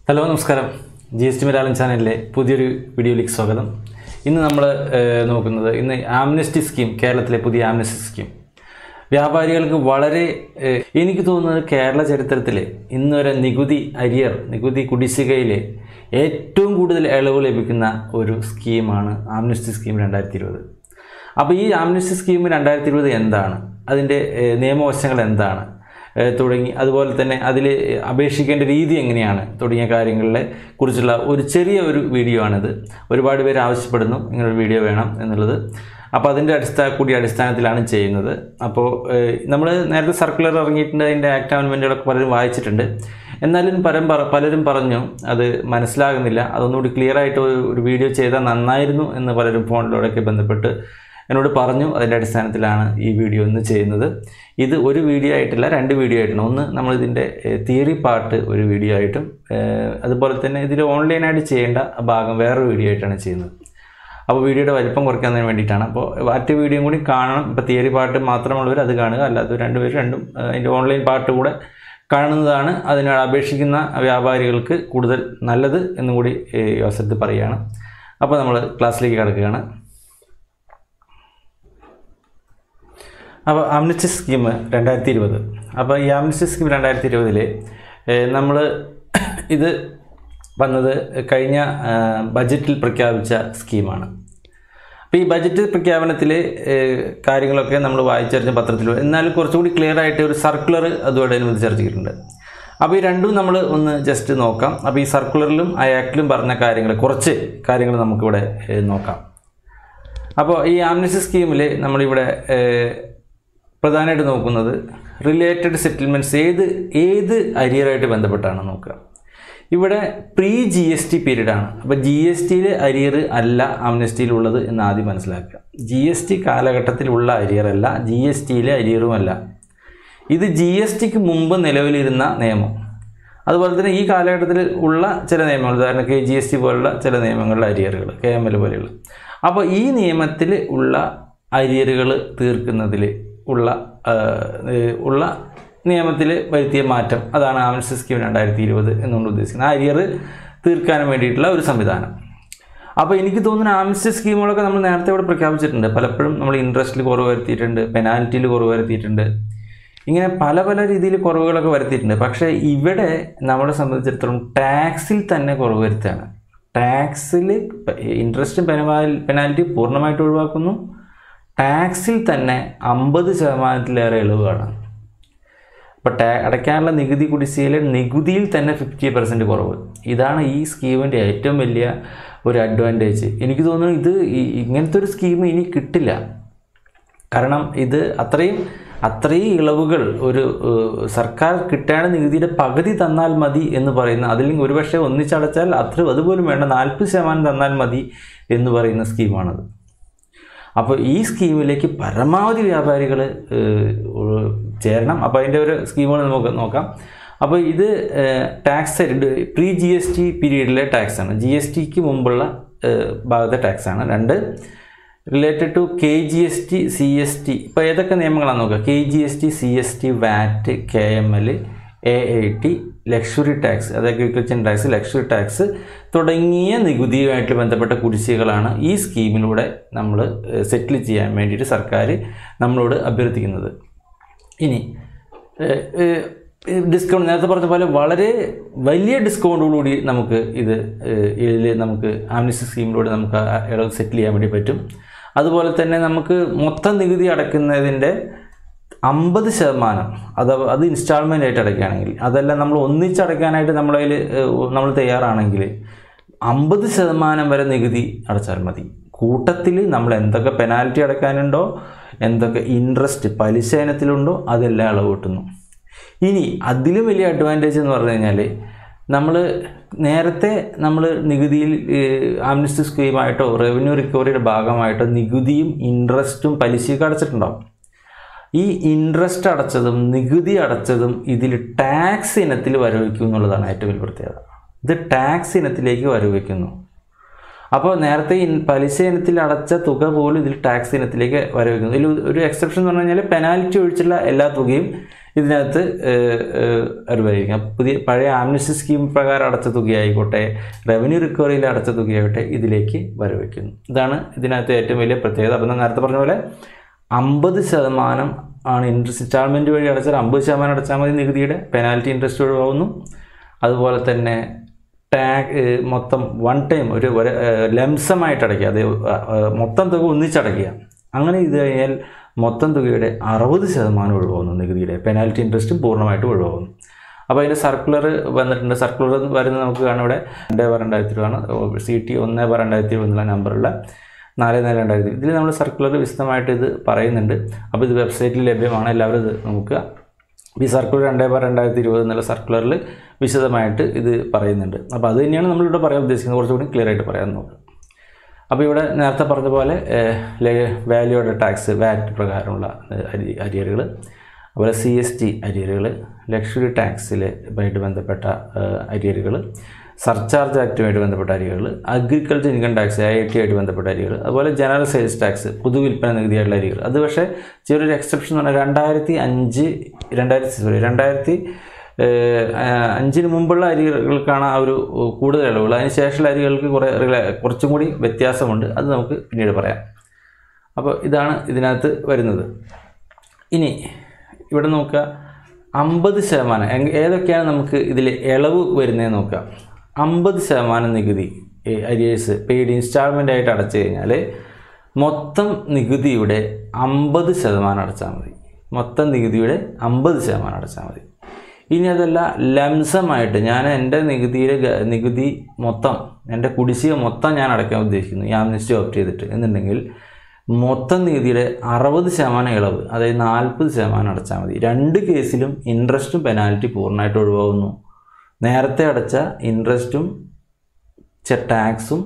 Hello നമസ്കാരം. GST Malayalam ചാനലിലെ പുതിയൊരു വീഡിയോയിലേക്ക് സ്വാഗതം. ഇന്ന് നമ്മൾ നോക്കുന്നത് ആംനസ്റ്റി സ്കീം, കേരളത്തിലെ പുതിയ ആംനസ്റ്റി സ്കീം വ്യാപാരികൾക്ക് വളരെ എനിക്ക് തോന്നുന്നത് കേരള ചരിത്രത്തിൽ ഇന്നുവരെ നികുതി കുടിശ്ശികയിൽ ഏറ്റവും കൂടുതൽ ഇളവ് ലഭിക്കുന്ന ഒരു സ്കീമാണ് ആംനസ്റ്റി സ്കീം 2020. അപ്പോൾ ഈ ആംനസ്റ്റി സ്കീം 2020 എന്താണ്, അതിൻ്റെ നിയമവശങ്ങൾ എന്താണ് തുടങ്ങി, അതുപോലെ തന്നെ അതിൽ അപേക്ഷിക്കേണ്ട രീതി എങ്ങനെയാണ് തുടങ്ങിയ കാര്യങ്ങളെ കുറിച്ചുള്ള ഒരു ചെറിയ വീഡിയോ ആണിത്. ഒരുപാട് പേര് ആവശ്യപ്പെടുന്നു ഇങ്ങനൊരു വീഡിയോ വേണം എന്നുള്ളത്. അപ്പോൾ അതിൻ്റെ അടിസ്ഥാനത്തിലാണ് ചെയ്യുന്നത്. അപ്പോൾ നമ്മൾ നേരത്തെ സർക്കുലർ ഇറങ്ങിയിട്ടുണ്ട്, അതിൻ്റെ ആക്ട് അമെൻമെൻറ്റുകളൊക്കെ പലരും വായിച്ചിട്ടുണ്ട്. എന്നാലും പലരും പറഞ്ഞു അത് മനസ്സിലാകുന്നില്ല, അതൊന്നുകൂടി ക്ലിയർ ആയിട്ട് ഒരു വീഡിയോ ചെയ്താൽ നന്നായിരുന്നു എന്ന് പലരും ഫോണിലൂടെയൊക്കെ ബന്ധപ്പെട്ട് എന്നോട് പറഞ്ഞു. അതിൻ്റെ അടിസ്ഥാനത്തിലാണ് ഈ വീഡിയോ ഇന്ന് ചെയ്യുന്നത്. ഇത് ഒരു വീഡിയോ ആയിട്ടല്ല, 2 വീഡിയോ ആയിട്ടാണ്. ഒന്ന് നമ്മളിതിൻ്റെ തിയറി പാർട്ട് ഒരു വീഡിയോ ആയിട്ടും, അതുപോലെ തന്നെ ഇതിൽ ഓൺലൈനായിട്ട് ചെയ്യേണ്ട ഭാഗം വേറൊരു വീഡിയോ ആയിട്ടാണ് ചെയ്യുന്നത്. അപ്പോൾ വീഡിയോയുടെ വലിപ്പം കുറയ്ക്കുന്നതിന് വേണ്ടിയിട്ടാണ്. അപ്പോൾ മറ്റ് വീഡിയോയും കൂടി കാണണം. ഇപ്പോൾ തിയറി പാർട്ട് മാത്രമുള്ളവർ അത് കാണുക, അല്ലാതെ രണ്ടും അതിൻ്റെ ഓൺലൈൻ പാർട്ട് കൂടെ കാണുന്നതാണ് അതിനോട് അപേക്ഷിക്കുന്ന വ്യാപാരികൾക്ക് കൂടുതൽ നല്ലത് എന്നും കൂടി ഈ അവസരത്തിൽ പറയുകയാണ്. അപ്പോൾ നമ്മൾ ക്ലാസ്സിലേക്ക് കടക്കുകയാണ്. അപ്പോൾ ആംനസ്റ്റി സ്കീം 2020. അപ്പോൾ ഈ ആംനസ്റ്റി സ്കീം 2020 നമ്മൾ ഇത് വന്നത് കഴിഞ്ഞ ബജറ്റിൽ പ്രഖ്യാപിച്ച സ്കീമാണ്. അപ്പോൾ ഈ ബജറ്റ് പ്രഖ്യാപനത്തിൽ കാര്യങ്ങളൊക്കെ നമ്മൾ വായിച്ചറിഞ്ഞ പത്രത്തിൽ, എന്നാലും കുറച്ചുകൂടി ക്ലിയർ ആയിട്ട് ഒരു സർക്കുലർ അതോടനുബന്ധിച്ച് ഇറക്കിയിട്ടുണ്ട്. അപ്പോൾ ഈ രണ്ടും നമ്മൾ ഒന്ന് ജസ്റ്റ് നോക്കാം. അപ്പോൾ ഈ സർക്കുലറിലും ആ ആക്ടിലും പറഞ്ഞ കുറച്ച് കാര്യങ്ങൾ നമുക്കിവിടെ നോക്കാം. അപ്പോൾ ഈ ആംനസ്റ്റി സ്കീമിൽ നമ്മളിവിടെ പ്രധാനമായിട്ട് നോക്കുന്നത് റിലേറ്റഡ് സെറ്റിൽമെൻറ്റ്സ് ഏത് അരിയറായിട്ട് ബന്ധപ്പെട്ടാണ് നോക്കുക. ഇവിടെ പ്രീ GST പീരീഡാണ്. അപ്പോൾ GSTയിലെ അരിയർ അല്ല ആംനസ്റ്റിയിലുള്ളത് എന്ന് ആദ്യം മനസ്സിലാക്കുക. GST കാലഘട്ടത്തിലുള്ള അരിയറല്ല, GSTയിലെ അരിയറുമല്ല. ഇത് GSTക്ക് മുമ്പ് നിലവിലിരുന്ന നിയമം. അതുപോലെ തന്നെ ഈ കാലഘട്ടത്തിൽ ഉള്ള ചില നിയമങ്ങൾ, ഉദാഹരണം KGST പോലുള്ള ചില നിയമങ്ങളിലെ അരിയറുകൾ, KML പോലെയുള്ള. അപ്പോൾ ഈ നിയമത്തിൽ ഉള്ള അരിയറുകൾ തീർക്കുന്നതിൽ ഉള്ള നിയമത്തിൽ വരുത്തിയ മാറ്റം, അതാണ് ആംനസ്റ്റി സ്കീം 2020 എന്നുകൊണ്ട് ഉദ്ദേശിക്കുന്നത്. ആ അരിയർ തീർക്കാൻ വേണ്ടിയിട്ടുള്ള ഒരു സംവിധാനം. അപ്പോൾ എനിക്ക് തോന്നുന്ന ആംനസ്റ്റി സ്കീമുകളൊക്കെ നമ്മൾ നേരത്തെ ഇവിടെ പ്രഖ്യാപിച്ചിട്ടുണ്ട്. പലപ്പോഴും നമ്മൾ ഇൻട്രസ്റ്റിൽ കുറവ് വരുത്തിയിട്ടുണ്ട്, പെനാൽറ്റിയിൽ കുറവ് വരുത്തിയിട്ടുണ്ട്, ഇങ്ങനെ പല രീതിയിൽ കുറവുകളൊക്കെ വരുത്തിയിട്ടുണ്ട്. പക്ഷേ ഇവിടെ നമ്മളെ സംബന്ധിച്ചിടത്തോളം ടാക്സിൽ തന്നെ കുറവ് വരുത്തുകയാണ്. ടാക്സിൽ ഇൻട്രസ്റ്റും പെനാൽറ്റി പൂർണ്ണമായിട്ട് ഒഴിവാക്കുന്നു. ടാക്സിൽ തന്നെ 50% ഇളവുകളാണ്. അപ്പോൾ അടയ്ക്കാനുള്ള നികുതി കുടിശ്ശികയിലെ നികുതിയിൽ തന്നെ 50% കുറവ്. ഇതാണ് ഈ സ്കീമിൻ്റെ ഏറ്റവും വലിയ ഒരു അഡ്വാൻറ്റേജ്. എനിക്ക് തോന്നുന്നു ഇങ്ങനത്തെ ഒരു സ്കീം ഇനി കിട്ടില്ല. കാരണം ഇത് അത്രയും ഇളവുകൾ ഒരു സർക്കാർ കിട്ടേണ്ട നികുതിയുടെ പകുതി തന്നാൽ മതി എന്ന് പറയുന്ന, അതില്ലെങ്കിൽ ഒരുപക്ഷെ ഒന്നിച്ചടച്ചാൽ അതുപോലും വേണ്ട 40% തന്നാൽ മതി എന്ന് പറയുന്ന സ്കീമാണത്. അപ്പോൾ ഈ സ്കീമിലേക്ക് പരമാവധി വ്യാപാരികൾ ചേരണം. അപ്പോൾ അതിൻ്റെ ഒരു സ്കീമുകൾ നമുക്ക് നോക്കാം. അപ്പോൾ ഇത് ടാക്സ് പ്രീ GST പീരീഡിലെ ടാക്സാണ്, GSTക്ക് മുമ്പുള്ള ഭാഗത്തെ ടാക്സാണ്. 2 റിലേറ്റഡ് ടു KGST CST. ഇപ്പോൾ ഏതൊക്കെ നിയമങ്ങളാണ് നോക്കുക? KGST CST VAT KML AAT luxury tax, അതായത് അഗ്രികൾച്ചർ ടാക്സ്, ലക്ഷറി ടാക്സ് തുടങ്ങിയ നികുതിയുമായിട്ട് ബന്ധപ്പെട്ട കുടിശ്ശികകളാണ് ഈ സ്കീമിലൂടെ നമ്മൾ സെറ്റിൽ ചെയ്യാൻ വേണ്ടിയിട്ട് സർക്കാർ നമ്മളോട് അഭ്യർത്ഥിക്കുന്നത്. ഇനി ഡിസ്കൗണ്ട്, നേരത്തെ പറഞ്ഞ പോലെ വളരെ വലിയ ഡിസ്കൗണ്ടോടുകൂടി നമുക്ക് ആംനസ്റ്റി സ്കീമിലൂടെ നമുക്ക് ഇളവ് സെറ്റിൽ ചെയ്യാൻ വേണ്ടി പറ്റും. അതുപോലെ തന്നെ നമുക്ക് മൊത്തം നികുതി അടയ്ക്കുന്നതിൻ്റെ 50%, അത് ഇൻസ്റ്റാൾമെൻ്റ് ആയിട്ട് അടയ്ക്കുകയാണെങ്കിൽ, അതെല്ലാം നമ്മൾ ഒന്നിച്ചടയ്ക്കാനായിട്ട് നമ്മൾ തയ്യാറാണെങ്കിൽ 50% വരെ നികുതി അടച്ചാൽ മതി. കൂട്ടത്തിൽ നമ്മൾ എന്തൊക്കെ പെനാൽറ്റി അടയ്ക്കാനുണ്ടോ, എന്തൊക്കെ ഇൻട്രസ്റ്റ് പലിശ ഇനത്തിലുണ്ടോ, അതെല്ലാം ഇളവ് കിട്ടുന്നു. ഇനി അതിലും വലിയ അഡ്വാൻറ്റേജ് എന്ന് പറഞ്ഞു കഴിഞ്ഞാൽ, നേരത്തെ നികുതിയിൽ ആംനസ്റ്റി സ്കീമായിട്ടോ റവന്യൂ റിക്കവറിയുടെ ഭാഗമായിട്ടോ നികുതിയും ഇൻട്രസ്റ്റും പലിശയൊക്കെ അടച്ചിട്ടുണ്ടാവും. ഈ ഇൻട്രസ്റ്റ് അടച്ചതും നികുതി അടച്ചതും ഇതിൽ ടാക്സ് ഇനത്തിൽ വരവയ്ക്കും എന്നുള്ളതാണ് ഏറ്റവും വലിയ പ്രത്യേകത. ഇത് ടാക്സ് ഇനത്തിലേക്ക് വരവയ്ക്കുന്നു. അപ്പോൾ നേരത്തെ പലിശ ഇനത്തിൽ അടച്ച തുക പോലും ഇതിൽ ടാക്സ് ഇനത്തിലേക്ക് വരവയ്ക്കുന്നു. ഇതിൽ ഒരു എക്സെപ്ഷൻ എന്ന് പറഞ്ഞു കഴിഞ്ഞാൽ പെനാൽറ്റി ഒഴിച്ചുള്ള എല്ലാ തുകയും ഇതിനകത്ത് അറിവായിരിക്കും. പഴയ ആംനസ്റ്റി സ്കീം പ്രകാരം അടച്ച തുകയായിക്കോട്ടെ, റവന്യൂ റിക്കവറിയിൽ അടച്ച തുകയായിക്കോട്ടെ ഇതിലേക്ക് വരവയ്ക്കുന്നു. ഇതാണ് ഇതിനകത്ത് ഏറ്റവും വലിയ പ്രത്യേകത. അപ്പം നേരത്തെ പറഞ്ഞ പോലെ 50% ആണ് ഇൻസ്റ്റാൾമെൻറ്റ് വഴി അടച്ചാൽ 50% അടച്ചാൽ മതി നികുതിയുടെ, പെനാൽറ്റി ഇൻട്രസ്റ്റ് ഒഴിവാകുന്നു. അതുപോലെ തന്നെ മൊത്തം വൺ ടൈം ഒരു ലംസമായിട്ട് അടയ്ക്കുക, അത് മൊത്തം തുക ഒന്നിച്ചടയ്ക്കുക. അങ്ങനെ ഇത് കഴിഞ്ഞാൽ മൊത്തം തുകയുടെ 60% ഒഴിവാകുന്നു നികുതിയുടെ, പെനാൽറ്റി ഇൻട്രസ്റ്റും പൂർണ്ണമായിട്ട് ഒഴിവാകുന്നു. അപ്പോൾ അതിൻ്റെ സർക്കുലർ വന്നിട്ടുണ്ട്. സർക്കുലർ വരുന്നത് നമുക്ക് കാണാം ഇവിടെ 2/2020 ആണ്, CT 1/2020 എന്നുള്ള നമ്പറുള്ള 4/4/2020. ഇതിൽ നമ്മൾ സർക്കുലർ വിശദമായിട്ട് ഇത് പറയുന്നുണ്ട്. അപ്പോൾ ഇത് വെബ്സൈറ്റിൽ ലഭ്യമാണ്, എല്ലാവരും ഇത് നോക്കുക. ഈ സർക്കുലർ 2/2020 എന്നുള്ള സർക്കുലറിൽ വിശദമായിട്ട് ഇത് പറയുന്നുണ്ട്. അപ്പോൾ അത് തന്നെയാണ് നമ്മളിവിടെ പറയാൻ ഉദ്ദേശിക്കുന്നത്, കുറച്ചുകൂടി ക്ലിയർ ആയിട്ട് പറയാൻ നോക്കുക. അപ്പോൾ ഇവിടെ നേരത്തെ പറഞ്ഞ പോലെ വാല്യൂ ആഡഡ് ടാക്സ് VAT പ്രകാരമുള്ള അരിയറുകൾ, അതുപോലെ CST അരിയറുകൾ, ലക്ഷറി ടാക്സിലുമായിട്ട് ബന്ധപ്പെട്ട അരിയറുകൾ, സർചാർജ് ആക്റ്റുമായിട്ട് ബന്ധപ്പെട്ട അരിയറുകൾ, അഗ്രികൾച്ചർ ഇൻകം ടാക്സ് AIT ആയിട്ട് ബന്ധപ്പെട്ട അരിയറുകൾ, അതുപോലെ ജനറൽ സെയിൽസ് ടാക്സ് പൊതുവിൽപ്പന നികുതിയായിട്ടുള്ള അരിയറുകൾ. അത് പക്ഷേ ചെറിയൊരു എക്സെപ്ഷൻ എന്ന് പറഞ്ഞാൽ 2005 മുമ്പുള്ള അരികൾക്കാണ് ആ ഒരു കൂടുതൽ ഇളവുകൾ. അതിന് ശേഷമുള്ള അരികൾക്ക് കുറച്ചും കൂടി വ്യത്യാസമുണ്ട്, അത് നമുക്ക് പിന്നീട് പറയാം. അപ്പോൾ ഇതാണ് ഇതിനകത്ത് വരുന്നത്. ഇനി ഇവിടെ നോക്കുക, 50% ഏതൊക്കെയാണ് നമുക്ക് ഇതിൽ ഇളവ് വരുന്നതെന്ന് നോക്കാം. 50% നികുതി അരിയേഴ്സ് പെയ്ഡ് ഇൻസ്റ്റാൾമെൻ്റ് ആയിട്ട് അടച്ചു കഴിഞ്ഞാൽ മൊത്തം നികുതിയുടെ 50% അടച്ചാൽ മതി. മൊത്തം നികുതിയുടെ 50% അടച്ചാൽ മതി. ഇനി അതല്ല ലംസമായിട്ട് ഞാൻ എൻ്റെ നികുതി മൊത്തം, എൻ്റെ കുടിശ്ശിക മൊത്തം ഞാൻ അടയ്ക്കാൻ ഉദ്ദേശിക്കുന്നു, ഈ ആംനസ്റ്റി ഓപ്റ്റ് ചെയ്തിട്ട് എന്നുണ്ടെങ്കിൽ മൊത്തം നികുതിയുടെ 60% ഇളവ്, അതായത് 40% അടച്ചാൽ മതി. രണ്ട് കേസിലും ഇൻട്രസ്റ്റും പെനാൽറ്റി പൂർണ്ണമായിട്ട് ഒഴിവാകുന്നു. നേരത്തെ അടച്ച ഇൻട്രസ്റ്റും ടാക്സും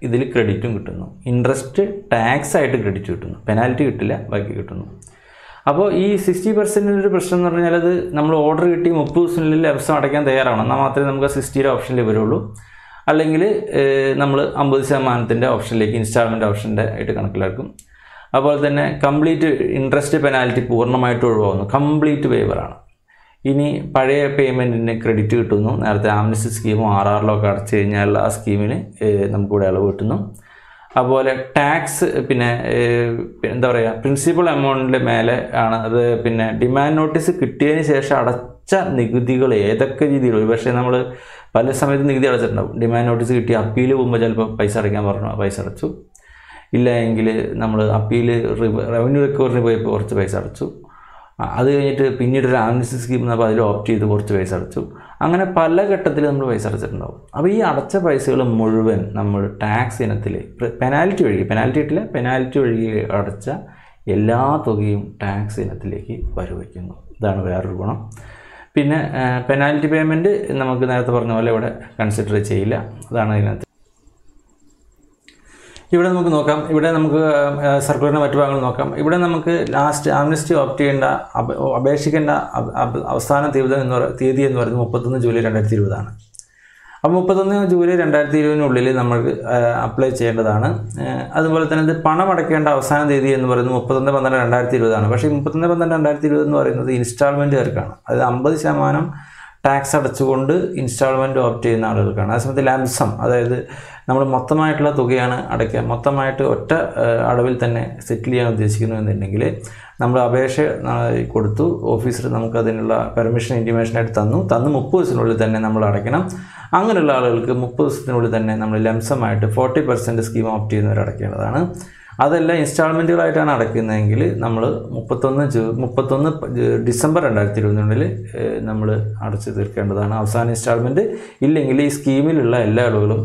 ഇതിൽ ക്രെഡിറ്റും കിട്ടുന്നു. ഇൻട്രസ്റ്റ് ടാക്സ് ആയിട്ട് ക്രെഡിറ്റ് കിട്ടുന്നു, പെനാൽറ്റി കിട്ടില്ല, ബാക്കി കിട്ടുന്നു. അപ്പോൾ ഈ 60% ഒരു പ്രശ്നം എന്ന് പറഞ്ഞാൽ അത് നമ്മൾ ഓർഡർ കിട്ടി 30 ദിവസത്തിനുള്ളിൽ ലംസം അടയ്ക്കാൻ തയ്യാറാണ്, എന്നാൽ മാത്രമേ നമുക്ക് 60 ഓപ്ഷനിൽ വരുള്ളൂ. അല്ലെങ്കിൽ നമ്മൾ 50% ഓപ്ഷനിലേക്ക് ഇൻസ്റ്റാൾമെൻറ്റ് ഓപ്ഷൻ്റെ ആയിട്ട് കണക്കിലാക്കും. അതുപോലെ തന്നെ കംപ്ലീറ്റ് ഇൻട്രസ്റ്റ് പെനാൽറ്റി പൂർണ്ണമായിട്ട് ഒഴിവാകുന്നു, കംപ്ലീറ്റ് വേവറാണ്. ഇനി പഴയ പേയ്മെൻറ്റിന് ക്രെഡിറ്റ് കിട്ടുന്നു. നേരത്തെ ആംനസ്റ്റി സ്കീമോ RRLO ഒക്കെ അടച്ചു കഴിഞ്ഞാൽ ആ സ്കീമിന് നമുക്കിവിടെ ഇളവ് കിട്ടുന്നു. അതുപോലെ ടാക്സ് പിന്നെ എന്താ പറയുക, പ്രിൻസിപ്പൽ എമൗണ്ടിൻ്റെ മേലെ ആണ് അത്. പിന്നെ ഡിമാൻഡ് നോട്ടീസ് കിട്ടിയതിന് ശേഷം അടച്ച നികുതികൾ ഏതൊക്കെ രീതിയിൽ, ഒരുപക്ഷെ നമ്മൾ പല സമയത്ത് നികുതി അടച്ചിട്ടുണ്ടാവും. ഡിമാൻഡ് നോട്ടീസ് കിട്ടി അപ്പീൽ പോകുമ്പോൾ ചിലപ്പോൾ പൈസ അടയ്ക്കാൻ പറഞ്ഞു, പൈസ അടച്ചു. ഇല്ല എങ്കിൽ നമ്മൾ അപ്പീൽ റവന്യൂ റിക്കവറിന് പോയപ്പോൾ കുറച്ച് പൈസ അടച്ചു. അത് കഴിഞ്ഞിട്ട് പിന്നീട് ഒരു ആംനസ്റ്റി സ്കീം എന്നപ്പോൾ അതിൽ ഓപ്റ്റ് ചെയ്ത് കുറച്ച് പൈസ അടച്ചു. അങ്ങനെ പല ഘട്ടത്തിൽ നമ്മൾ പൈസ അടച്ചിട്ടുണ്ടാവും. അപ്പോൾ ഈ അടച്ച പൈസകൾ മുഴുവൻ നമ്മൾ ടാക്സ് ഇനത്തിൽ പെനാൽറ്റി ഒഴികെ, പെനാൽറ്റി ഇട്ടില്ല, പെനാൽറ്റി ഒഴികെ അടച്ച എല്ലാ തുകയും ടാക്സ് ഇനത്തിലേക്ക് വരവയ്ക്കുന്നു. ഇതാണ് വേറൊരു ഗുണം. പിന്നെ പെനാൽറ്റി പേയ്മെൻറ്റ് നമുക്ക് നേരത്തെ പറഞ്ഞ പോലെ ഇവിടെ കൺസിഡർ ചെയ്യില്ല. അതാണ് അതിനകത്ത്. ഇവിടെ നമുക്ക് നോക്കാം, ഇവിടെ നമുക്ക് സർക്കുലറിൻ്റെ മറ്റു ഭാഗങ്ങൾ നോക്കാം. ഇവിടെ നമുക്ക് ലാസ്റ്റ് ആംനസ്റ്റി ഓപ്റ്റ് ചെയ്യേണ്ട, അപേക്ഷിക്കേണ്ട അവസാന തീയതി എന്ന് പറയുന്നത് 31 ജൂലൈ 2020 ആണ്. അപ്പോൾ 31 ജൂലൈ 2020 നമ്മൾക്ക് അപ്ലൈ ചെയ്യേണ്ടതാണ്. അതുപോലെ തന്നെ ഇത് പണം അടയ്ക്കേണ്ട അവസാന തീയതി എന്ന് പറയുന്നത് 31/12/2020 ആണ്. പക്ഷേ 31/12/2020 എന്ന് പറയുന്നത് ഇൻസ്റ്റാൾമെൻറ്റുകാർക്കാണ്. അത് 50% ടാക്സ് അടച്ചുകൊണ്ട് ഇൻസ്റ്റാൾമെൻറ്റ് ഓപ്റ്റ് ചെയ്യുന്ന ആളുകൾക്കാണ്. അതേസമയത്ത് ലംസം, അതായത് നമ്മൾ മൊത്തമായിട്ടുള്ള തുകയാണ് അടയ്ക്കുക, മൊത്തമായിട്ട് ഒറ്റ അടവിൽ തന്നെ സെറ്റിൽ ചെയ്യാൻ ഉദ്ദേശിക്കുന്നു എന്നുണ്ടെങ്കിൽ നമ്മൾ അപേക്ഷ കൊടുത്തു, ഓഫീസർ നമുക്കതിനുള്ള പെർമിഷൻ ഇൻറ്റിമേഷനായിട്ട് തന്നു 30 ദിവസത്തിനുള്ളിൽ തന്നെ നമ്മൾ അടയ്ക്കണം. അങ്ങനെയുള്ള ആളുകൾക്ക് 30 ദിവസത്തിനുള്ളിൽ തന്നെ നമ്മൾ ലംസമായിട്ട് 40% സ്കീം ഓപ്റ്റ് ചെയ്യുന്നവർ അടയ്ക്കേണ്ടതാണ്. അതല്ല ഇൻസ്റ്റാൾമെൻറ്റുകളായിട്ടാണ് അടയ്ക്കുന്നതെങ്കിൽ നമ്മൾ 31 ഡിസംബർ 2020 നമ്മൾ അടച്ചു തീർക്കേണ്ടതാണ് അവസാന ഇൻസ്റ്റാൾമെൻറ്റ്. ഇല്ലെങ്കിൽ ഈ സ്കീമിലുള്ള എല്ലാ ഇളവുകളും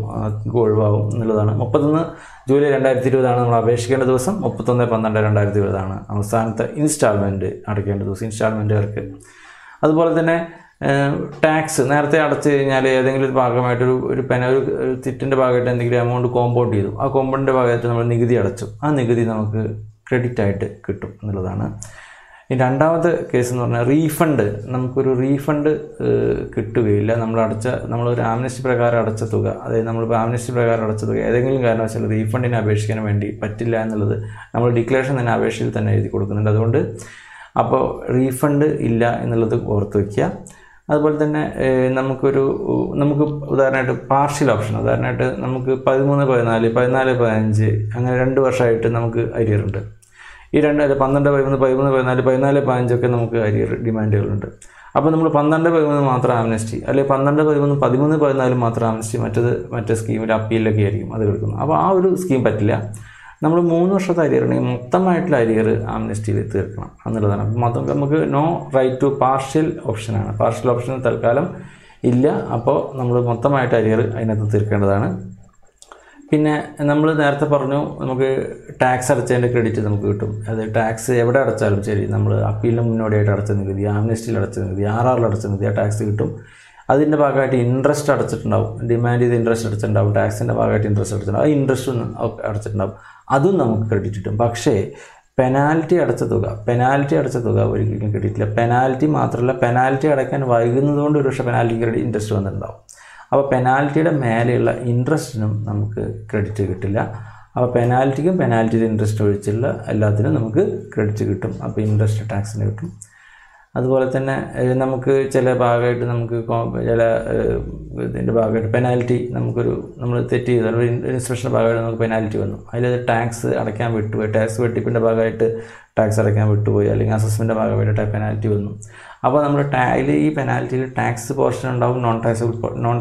ഒഴിവാകും എന്നുള്ളതാണ്. 31 ജൂലൈ 2020 ആണ് നമ്മൾ അപേക്ഷിക്കേണ്ട ദിവസം. 31/12/2020 ആണ് അവസാനത്തെ ഇൻസ്റ്റാൾമെൻറ്റ് അടയ്ക്കേണ്ട ദിവസം ഇൻസ്റ്റാൾമെൻറ്റുകാർക്ക്. അതുപോലെ തന്നെ ടാക്സ് നേരത്തെ അടച്ചു കഴിഞ്ഞാൽ ഏതെങ്കിലും ഒരു ഭാഗമായിട്ടൊരു ഒരു തിറ്റിൻ്റെ ഭാഗമായിട്ട് എന്തെങ്കിലും എമൗണ്ട് കോമ്പൗണ്ട് ചെയ്തു, ആ കോമ്പൗണ്ടിൻ്റെ ഭാഗമായിട്ട് നമ്മൾ നികുതി അടച്ചു, ആ നികുതി നമുക്ക് ക്രെഡിറ്റ് ആയിട്ട് കിട്ടും എന്നുള്ളതാണ്. ഈ രണ്ടാമത്തെ കേസ് എന്ന് പറഞ്ഞാൽ റീഫണ്ട്. നമുക്കൊരു റീഫണ്ട് കിട്ടുകയില്ല. നമ്മളൊരു ആംനസ്റ്റി പ്രകാരം അടച്ച തുക, അതായത് നമ്മളിപ്പോൾ ആംനസ്റ്റി പ്രകാരം അടച്ച തുക ഏതെങ്കിലും കാരണവശാൽ റീഫണ്ടിന് അപേക്ഷിക്കാൻ വേണ്ടി പറ്റില്ല എന്നുള്ളത് നമ്മൾ ഡിക്ലറേഷൻ തന്നെ അപേക്ഷയിൽ തന്നെ എഴുതി കൊടുക്കുന്നുണ്ട്. അതുകൊണ്ട് അപ്പോൾ റീഫണ്ട് ഇല്ല എന്നുള്ളത് ഓർത്ത് വയ്ക്കുക. അതുപോലെ തന്നെ നമുക്ക് ഉദാഹരണമായിട്ട് പാർഷ്യൽ ഓപ്ഷൻ, ഉദാഹരണമായിട്ട് നമുക്ക് 13, 14, 14, 15 അങ്ങനെ 2 വർഷമായിട്ട് നമുക്ക് അരിയറുണ്ട്. ഈ 12, 12, 13, 13, 14, 14, 15 ഒക്കെ നമുക്ക് അരിയർ ഡിമാൻഡുകളുണ്ട്. അപ്പോൾ നമ്മൾ 12, 13 മാത്രം ആംനസ്റ്റി, അല്ലെങ്കിൽ 12, 13, 13, 14 മാത്രം ആംനസ്റ്റി, മറ്റേ സ്കീമിൽ അപ്പീലിലൊക്കെ ആയിരിക്കും അത് കിടക്കുന്നത്. അപ്പോൾ ആ ഒരു സ്കീം പറ്റില്ല. നമ്മൾ 3 വർഷത്തെ അരിയർ ഉണ്ടെങ്കിൽ മൊത്തമായിട്ടുള്ള അരിയർ ആംനസ്റ്റിയിൽ തീർക്കണം എന്നുള്ളതാണ്. അപ്പോൾ നമുക്ക് നോ റൈറ്റ് ടു പാർഷ്യൽ ഓപ്ഷനാണ്. പാർഷ്യൽ ഓപ്ഷൻ തൽക്കാലം ഇല്ല. അപ്പോൾ നമ്മൾ മൊത്തമായിട്ട് അരിയർ അതിനകത്ത് തീർക്കേണ്ടതാണ്. പിന്നെ നമ്മൾ നേരത്തെ പറഞ്ഞു നമുക്ക് ടാക്സ് അടച്ചതിൻ്റെ ക്രെഡിറ്റ് നമുക്ക് കിട്ടും. അത് ടാക്സ് എവിടെ അടച്ചാലും ശരി, നമ്മൾ അപ്പീലിന് മുന്നോടിയായിട്ട് അടച്ച നികുതി, ആംനസ്റ്റിയിൽ അടച്ച നികുതി, RRൽ അടച്ച നികുതി, ആ ടാക്സ് കിട്ടും. അതിൻ്റെ ഭാഗമായിട്ട് ഇൻട്രസ്റ്റ് അടച്ചിട്ടുണ്ടാവും, ഡിമാൻഡ് ചെയ്ത് ഇൻട്രസ്റ്റ് അടച്ചിട്ടുണ്ടാവും, ടാക്സിൻ്റെ ഭാഗമായിട്ട് ഇൻട്രസ്റ്റ് അടച്ചിട്ടുണ്ടാവും, ആ ഇൻട്രസ്റ്റ് അടച്ചിട്ടുണ്ടാവും, അതും നമുക്ക് ക്രെഡിറ്റ് കിട്ടും. പക്ഷേ പെനാൽറ്റി അടച്ച തുക ഒരിക്കലും ക്രെഡിറ്റില്ല. പെനാൽറ്റി മാത്രമല്ല, പെനാൽറ്റി അടയ്ക്കാൻ വൈകുന്നതുകൊണ്ട് ഒരു പക്ഷേ പെനാൽറ്റിക്ക് ഇൻട്രസ്റ്റ് വന്നിട്ടുണ്ടാവും. അപ്പോൾ പെനാൽറ്റിയുടെ മേലെയുള്ള ഇൻട്രസ്റ്റിനും നമുക്ക് ക്രെഡിറ്റ് കിട്ടില്ല. അപ്പോൾ പെനാൽറ്റിക്കും പെനാൽറ്റിയുടെ ഇൻട്രസ്റ്റ് ഒഴിച്ചുള്ള എല്ലാത്തിനും നമുക്ക് ക്രെഡിറ്റ് കിട്ടും. അപ്പോൾ ഇൻട്രസ്റ്റ് ടാക്സിന് കിട്ടും. അതുപോലെ തന്നെ നമുക്ക് ചില ഭാഗമായിട്ട് നമുക്ക് ഇതിൻ്റെ ഭാഗമായിട്ട് പെനാൽറ്റി നമ്മൾ തെറ്റ് ചെയ്തു, ഇൻസ്പെക്ഷൻ്റെ ഭാഗമായിട്ട് നമുക്ക് പെനാൽറ്റി വന്നു, അതിൽ ടാക്സ് അടയ്ക്കാൻ വിട്ടുപോയി, ടാക്സ് വെട്ടിപ്പിൻ്റെ ഭാഗമായിട്ട് ടാക്സ് അടയ്ക്കാൻ വിട്ടുപോയി, അല്ലെങ്കിൽ അസസ്മെൻ്റെ ഭാഗമായിട്ട് പെനാൽറ്റി വന്നു. അപ്പോൾ നമ്മൾ ഈ പെനാൽറ്റിയിൽ ടാക്സ് പോർഷൻ ഉണ്ടാവും, നോൺ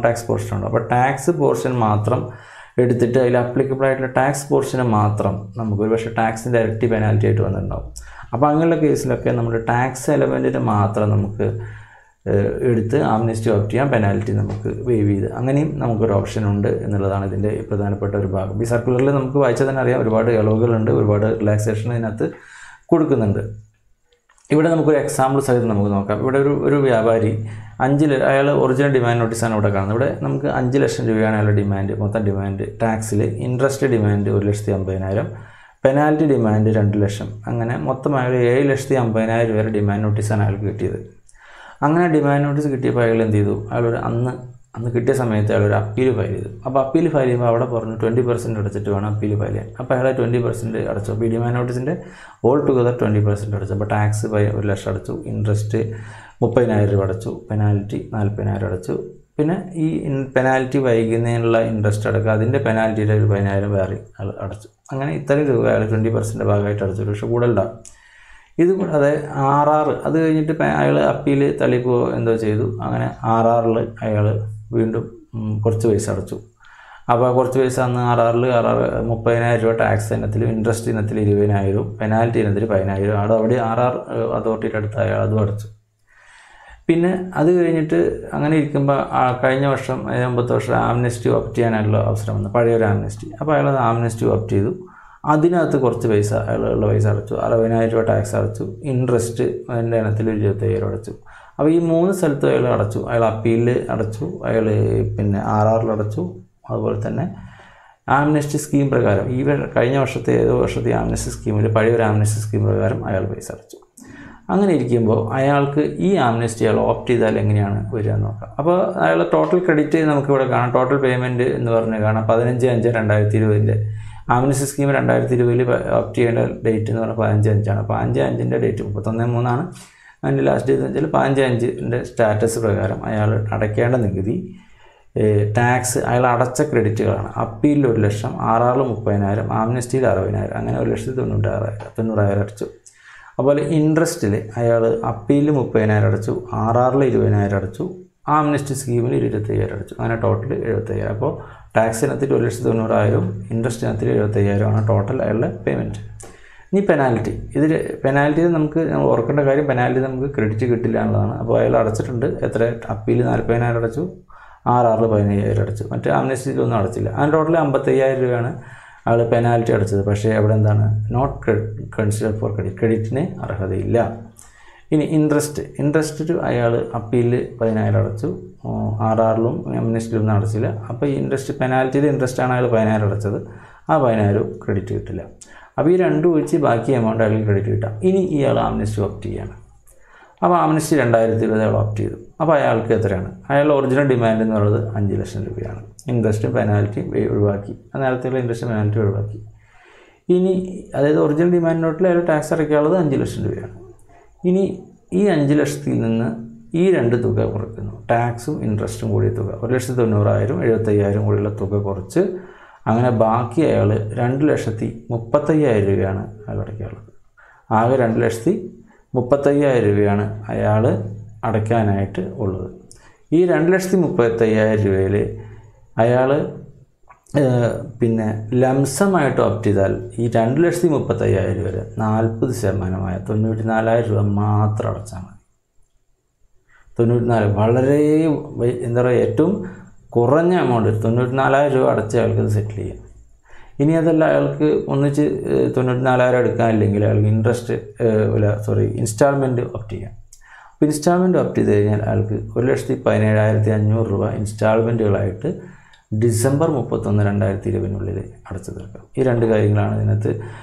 ടാക്സ് പോർഷൻ ഉണ്ടാവും. അപ്പോൾ ടാക്സ് പോർഷൻ മാത്രം എടുത്തിട്ട് അതിൽ അപ്ലിക്കബിൾ ആയിട്ടുള്ള ടാക്സ് പോർഷന് മാത്രം നമുക്ക് ഒരു പക്ഷേ ടാക്സിൻ്റെ ഇരട്ടി പെനാൽറ്റി ആയിട്ട് വന്നിട്ടുണ്ടാവും. അപ്പോൾ അങ്ങനെയുള്ള കേസിലൊക്കെ നമ്മൾ ടാക്സ് എലമെൻറ്റിന് മാത്രം നമുക്ക് എടുത്ത് ആംനസ്റ്റി ഓപ്റ്റ് ചെയ്യാം, പെനാൽറ്റി നമുക്ക് വേവ് ചെയ്ത്, അങ്ങനെയും നമുക്കൊരു ഓപ്ഷൻ ഉണ്ട് എന്നുള്ളതാണ് ഇതിൻ്റെ പ്രധാനപ്പെട്ട ഒരു ഭാഗം. ഈ സർക്കുലറിൽ നമുക്ക് വായിച്ചാൽ തന്നെ അറിയാം, ഒരുപാട് ഇളവുകളുണ്ട്, ഒരുപാട് റിലാക്സേഷൻ ഇതിനകത്ത് കൊടുക്കുന്നുണ്ട്. ഇവിടെ നമുക്കൊരു എക്സാമ്പിൾ സഹിതം നമുക്ക് നോക്കാം. ഇവിടെ ഒരു വ്യാപാരി അയാൾ ഒറിജിനൽ ഡിമാൻഡ് നോട്ടീസാണ് ഇവിടെ കാണുന്നത്. ഇവിടെ നമുക്ക് 5 ലക്ഷം രൂപയാണ് അയാളുടെ ഡിമാൻഡ്, മൊത്തം ഡിമാൻഡ്. ടാക്സിൽ ഇൻട്രസ്റ്റ് ഡിമാൻഡ് 1,50,000, പെനാൽറ്റി ഡിമാൻഡ് 2 ലക്ഷം, അങ്ങനെ മൊത്തം അയാൾ 7,50,000 രൂപ വരെ ഡിമാൻഡ് നോട്ടീസാണ് അയാൾക്ക് കിട്ടിയത്. അങ്ങനെ ഡിമാൻഡ് നോട്ടീസ് കിട്ടിയപ്പോൾ അയാൾ എന്ത് ചെയ്തു, അന്ന് കിട്ടിയ സമയത്ത് അയാൾ ഒരു അപ്പീൽ ഫയൽ ചെയ്തു. അപ്പോൾ അപ്പീൽ ഫയൽ ചെയ്യുമ്പോൾ അവിടെ പറഞ്ഞു 20% അടച്ചിട്ട് വേണം അപ്പീൽ ഫയൽ ചെയ്യാൻ. അപ്പോൾ അയാൾ 20% അടച്ചു. അപ്പോൾ ഈ ഡിമാൻഡ് നോട്ടീസിൻ്റെ ഓൾ ടുഗദർ 20% അടച്ചു. അപ്പോൾ ടാക്സ് 1 ലക്ഷം അടച്ചു, ഇൻട്രസ്റ്റ് 30,000 രൂപ അടച്ചു, പെനാൽറ്റി 40,000 അടച്ചു. പിന്നെ ഈ പെനാൽറ്റി വൈകുന്നതിനുള്ള ഇൻട്രസ്റ്റ് അടക്കുക, അതിൻ്റെ പെനാൽറ്റിയുടെ ഒരു 10,000 വേറെ അയാൾ അടച്ചു. അങ്ങനെ ഇത്രയും രൂപ അയാൾ 20% ഭാഗമായിട്ട് അടച്ചു. പക്ഷേ കൂടുതലുണ്ടാകും. ഇതുകൂടാതെ RR അത് കഴിഞ്ഞിട്ട് അയാൾ അപ്പീൽ തള്ളിപ്പോ എന്തോ ചെയ്തു. അങ്ങനെ RRൽ അയാൾ വീണ്ടും കുറച്ച് പൈസ അടച്ചു. അപ്പോൾ കുറച്ച് പൈസ അന്ന് RR 30,000 രൂപ ടാക്സ് ഇനത്തിലും ഇൻട്രസ്റ്റ് ഇനത്തിൽ 20,000, പെനാൽറ്റി ഇനത്തിൽ 10,000, അവിടെ RR അതോറിറ്റിയുടെ അടുത്ത് അയാൾ അതും അടച്ചു. പിന്നെ അത് കഴിഞ്ഞിട്ട് അങ്ങനെ ഇരിക്കുമ്പോൾ കഴിഞ്ഞ വർഷം 9 വർഷം ആംനസ്റ്റി ഓപ്റ്റ് ചെയ്യാനുള്ള അവസരം വന്നു, പഴയൊരു ആംനസ്റ്റി. അപ്പോൾ അയാൾ ആംനസ്റ്റി ഓപ്റ്റ് ചെയ്തു. അതിനകത്ത് കുറച്ച് പൈസ അയാളുള്ള പൈസ അടച്ചു, 60,000 രൂപ ടാക്സ് അടച്ചു, ഇൻട്രസ്റ്റ് അതിൻ്റെ ഇനത്തിൽ 27,000 അടച്ചു. അപ്പോൾ ഈ 3 സ്ഥലത്തും അയാൾ അടച്ചു. അയാൾ അപ്പീലിൽ അടച്ചു, അയാൾ പിന്നെ RRൽ അടച്ചു, അതുപോലെ തന്നെ ആംനസ്റ്റി സ്കീം പ്രകാരം കഴിഞ്ഞ വർഷത്തെ ഏതോ വർഷത്തെ ആംനസ്റ്റി സ്കീമിൽ പഴയൊരു ആംനസ്റ്റി സ്കീം പ്രകാരം അയാൾ പൈസ അടച്ചു. അങ്ങനെ ഇരിക്കുമ്പോൾ അയാൾക്ക് ഈ ആംനസ്റ്റി അയാൾ ഓപ്റ്റ് ചെയ്താൽ എങ്ങനെയാണ് വരിക എന്ന് നോക്കാം. അപ്പോൾ അയാൾ ടോട്ടൽ ക്രെഡിറ്റ് നമുക്കിവിടെ കാണാം. ടോട്ടൽ പേയ്മെൻറ്റ് എന്ന് പറഞ്ഞ് കാണാം 15/5/2020. ആംനസ്റ്റി സ്കീം 2020 ഓപ്റ്റ് ചെയ്യേണ്ട ഡേറ്റ് എന്ന് പറഞ്ഞാൽ 15/5 ആണ്. 15/5 ഡേറ്റ് 31/3 അതിൻ്റെ ലാസ്റ്റ് ഡേറ്റ് എന്ന് വെച്ചാൽ 15/5 സ്റ്റാറ്റസ് പ്രകാരം അയാൾ അടയ്ക്കേണ്ട നികുതി ടാക്സ് അയാൾ അടച്ച ക്രെഡിറ്റുകളാണ്. അപ്പീലിൽ 1 ലക്ഷം, RRൽ 30,000, ആംനസ്റ്റിയിൽ 60,000, അങ്ങനെ 1,96,000 അടച്ചു. അതുപോലെ ഇൻട്രസ്റ്റിൽ അയാൾ അപ്പീലിൽ 30,000 അടച്ചു, RRൽ 20,000 അടച്ചു, ആംനസ്റ്റി സ്കീമിൽ 25,000 അടച്ചു. അങ്ങനെ ടോട്ടൽ 75,000. അപ്പോൾ ടാക്സ് ഇനത്തിൽ 1,90,000, ഇൻട്രസ്റ്റ് ഇനത്തിൽ 75,000 ആണ് ടോട്ടൽ അയാളുടെ പേയ്മെൻറ്റ്. ഇനി പെനാൽറ്റി നമുക്ക് ഓർക്കേണ്ട കാര്യം, പെനാൽറ്റി നമുക്ക് ക്രെഡിറ്റ് കിട്ടില്ല എന്നുള്ളതാണ്. അപ്പോൾ അയാൾ അടച്ചിട്ടുണ്ട് എത്ര, അപ്പീൽ 40,000 അടച്ചു, RRൽ 15,000 അടച്ചു, മറ്റേ ആംനസ്റ്റിയിലൊന്നും അടച്ചില്ല. അങ്ങനെ ടോട്ടൽ 55,000 രൂപയാണ് അയാൾ പെനാൽറ്റി അടച്ചത്. പക്ഷേ അവിടെ എന്താണ്, നോട്ട് കൺസിഡർ ഫോർ ക്രെഡിറ്റിന് അർഹതയില്ല. ഇനി ഇൻട്രസ്റ്റ് അയാൾ അപ്പീലിൽ 10,000 അടച്ചു, RRലും ആംനസ്റ്റിയിലൊന്നും അടച്ചില്ല. അപ്പോൾ ഈ പെനാൽറ്റിയുടെ ഇൻട്രസ്റ്റാണ് അയാൾ 10,000 അടച്ചത്, ആ 10,000 ക്രെഡിറ്റ് കിട്ടില്ല. അപ്പോൾ ഈ രണ്ടും ഒഴിച്ച് ബാക്കി എമൗണ്ട് അയാൾക്ക് ക്രെഡിറ്റ് കിട്ടാം. ഇനി ഇയാൾ ആംനസ്റ്റി ഓപ്റ്റ് ചെയ്യാണ്. അപ്പോൾ ആംനസ്റ്റി 2020 അയാൾ ഓപ്റ്റ് ചെയ്തു. അപ്പോൾ അയാൾക്ക് എത്രയാണ്, അയാളുടെ ഒറിജിനൽ ഡിമാൻഡ് എന്ന് പറയുന്നത് 5 ലക്ഷം രൂപയാണ്. ഇൻട്രസ്റ്റും പെനാൽറ്റിയും ഒഴിവാക്കി, നേരത്തെയുള്ള ഇൻട്രസ്റ്റും പെനാൽറ്റി ഒഴിവാക്കി. ഇനി അതായത് ഒറിജിനൽ ഡിമാൻഡ് നോട്ടിൽ അയാൾ ടാക്സ് അടയ്ക്കാനുള്ളത് 5 ലക്ഷം രൂപയാണ്. ഇനി ഈ 5 ലക്ഷത്തിൽ നിന്ന് ഈ 2 തുക കുറയ്ക്കുന്നു. ടാക്സും ഇൻട്രസ്റ്റും കൂടിയ തുക 1,90,000 75,000 കൂടിയുള്ള തുക കുറച്ച് അങ്ങനെ ബാക്കി അയാൾ 2,35,000 രൂപയാണ് അയാൾ അടയ്ക്കാനുള്ളത്. ആകെ 2,35,000 രൂപയാണ് അയാൾ അടയ്ക്കാനായിട്ട് ഉള്ളത്. ഈ 2,35,000 രൂപയിൽ അയാൾ പിന്നെ ലംസമായിട്ട് ഓപ്റ്റ് ചെയ്താൽ ഈ 2,35,000 രൂപ 40% 94,000 രൂപ മാത്രം അടച്ചാൽ മതി. 94 വളരെ എന്താ പറയുക ഏറ്റവും കുറഞ്ഞ എമൗണ്ട് 94,000 രൂപ അടച്ച അയാൾക്ക് അത് സെറ്റിൽ ചെയ്യാം. ഇനി അതല്ല അയാൾക്ക് ഒന്നിച്ച് 94,000 എടുക്കാനില്ലെങ്കിൽ അയാൾക്ക് ഇൻസ്റ്റാൾമെൻറ്റ് ഓപ്റ്റ് ചെയ്യാം. അപ്പോൾ ഇൻസ്റ്റാൾമെൻറ്റ് ഓപ്റ്റ് ചെയ്ത് കഴിഞ്ഞാൽ അയാൾക്ക് 1,17,500 രൂപ ഇൻസ്റ്റാൾമെൻറ്റുകളായിട്ട് ഡിസംബർ 31, 2020 അടച്ചു തീർക്കാം. ഈ 2 കാര്യങ്ങളാണ് ഇതിനകത്ത്